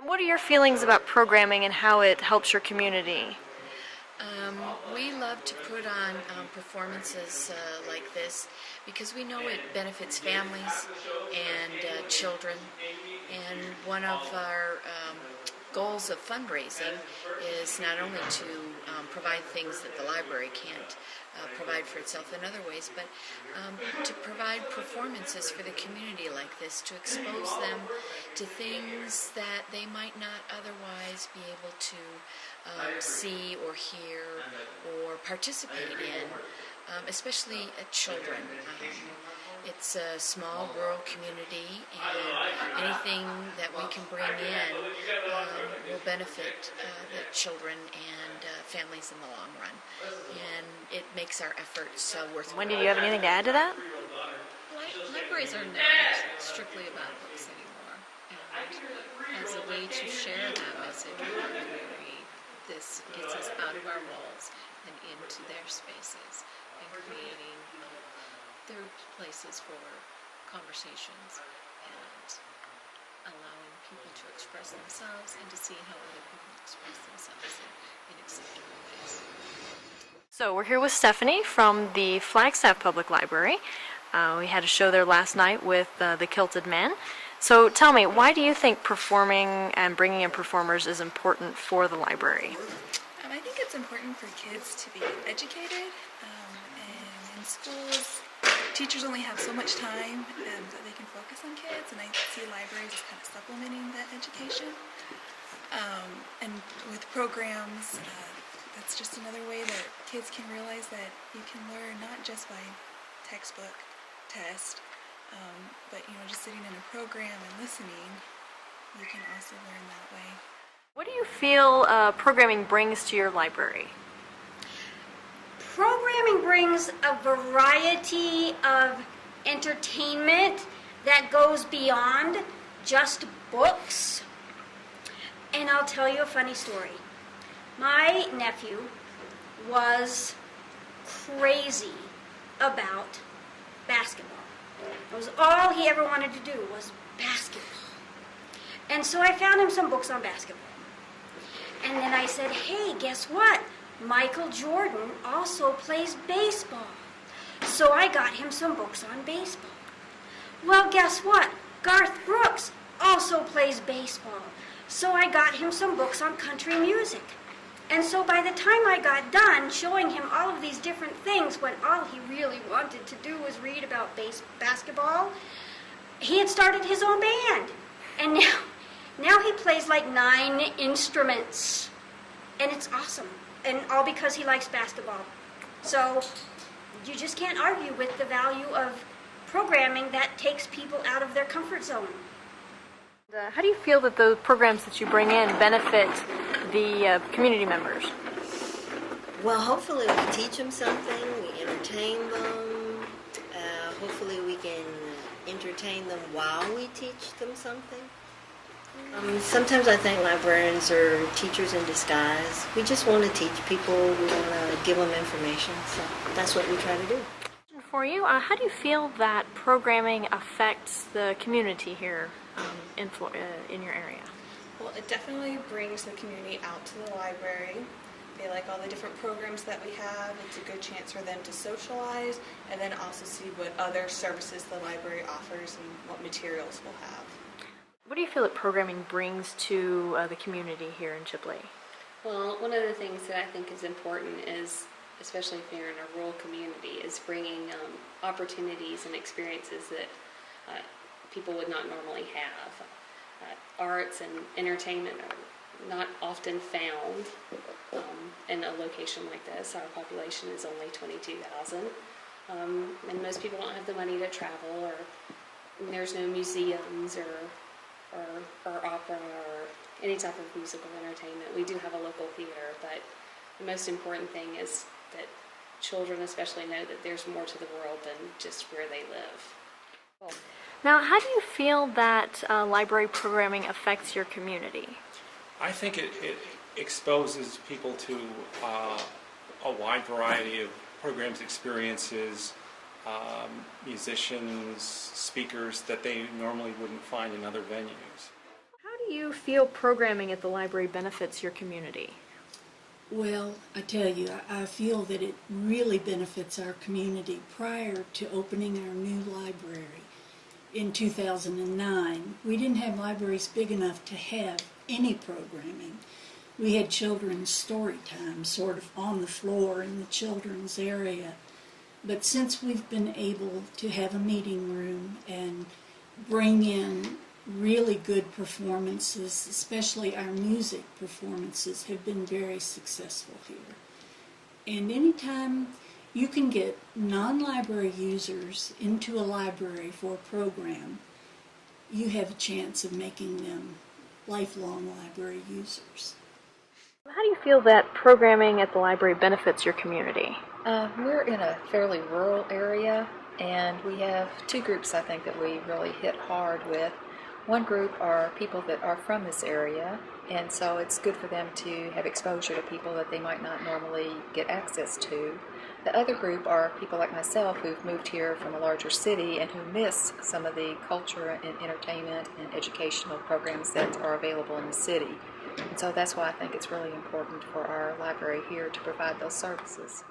What are your feelings about programming and how it helps your community? We love to put on performances like this because we know it benefits families and children. And one of our goals of fundraising is not only to provide things that the library can't provide for itself in other ways, but to provide performances for the community like this, to expose them to things that they might not otherwise be able to see or hear or participate in, especially children. It's a small rural community, and anything that we can bring in will benefit the children and families in the long run. And it makes our efforts worthwhile. Wendy, do you have anything to add to that? Libraries are not strictly about books anymore, and as a way to share that message with our community, this gets us out of our walls and into their spaces and creating their places for conversations and allowing people to express themselves and to see how other people express themselves in acceptable ways. So we're here with Stephanie from the Flagstaff Public Library. We had a show there last night with the Kilted Man. So tell me, why do you think performing and bringing in performers is important for the library? I think it's important for kids to be educated, and in schools, teachers only have so much time that they can focus on kids, and I see libraries as kind of supplementing that education. And with programs, that's just another way that kids can realize that you can learn not just by textbook, test, but just sitting in a program and listening, you can also learn that way. What do you feel programming brings to your library? Programming brings a variety of entertainment that goes beyond just books. And I'll tell you a funny story. My nephew was crazy about basketball. It was all he ever wanted to do was basketball. And so I found him some books on basketball. And then I said, hey, guess what? Michael Jordan also plays baseball. So I got him some books on baseball. Well, guess what? Garth Brooks also plays baseball. So I got him some books on country music. And so by the time I got done showing him all of these different things, when all he really wanted to do was read about basketball, he had started his own band. And now he plays like 9 instruments. And it's awesome. And all because he likes basketball. So you just can't argue with the value of programming that takes people out of their comfort zone. How do you feel that the programs that you bring in benefit the community members? Well, hopefully we teach them something, we entertain them. Hopefully we can entertain them while we teach them something. Sometimes I think librarians are teachers in disguise. We just want to teach people, we want to give them information, so that's what we try to do. For you, how do you feel that programming affects the community here in your area? Well, it definitely brings the community out to the library. They like all the different programs that we have. It's a good chance for them to socialize and then also see what other services the library offers and what materials we'll have. What do you feel that programming brings to the community here in Chipley? Well, one of the things that I think is important is, especially if you're in a rural community, is bringing opportunities and experiences that people would not normally have. Arts and entertainment are not often found in a location like this. Our population is only 22,000, and most people don't have the money to travel, or there's no museums or opera or any type of musical entertainment. We do have a local theater, but the most important thing is that children especially know that there's more to the world than just where they live. Cool. Now, how do you feel that library programming affects your community? I think it exposes people to a wide variety of programs, experiences, musicians, speakers that they normally wouldn't find in other venues. How do do you feel programming at the library benefits your community? Well, I tell you, I feel that it really benefits our community. Prior to opening our new library in 2009, we didn't have libraries big enough to have any programming. We had children's story time sort of on the floor in the children's area. But since we've been able to have a meeting room and bring in really good performances, especially our music performances, have been very successful here. And anytime you can get non-library users into a library for a program, you have a chance of making them lifelong library users. How do you feel that programming at the library benefits your community? We're in a fairly rural area, and we have two groups I think that we really hit hard with. One group are people that are from this area, and so it's good for them to have exposure to people that they might not normally get access to. The other group are people like myself who've moved here from a larger city and who miss some of the culture and entertainment and educational programs that are available in the city. And so that's why I think it's really important for our library here to provide those services.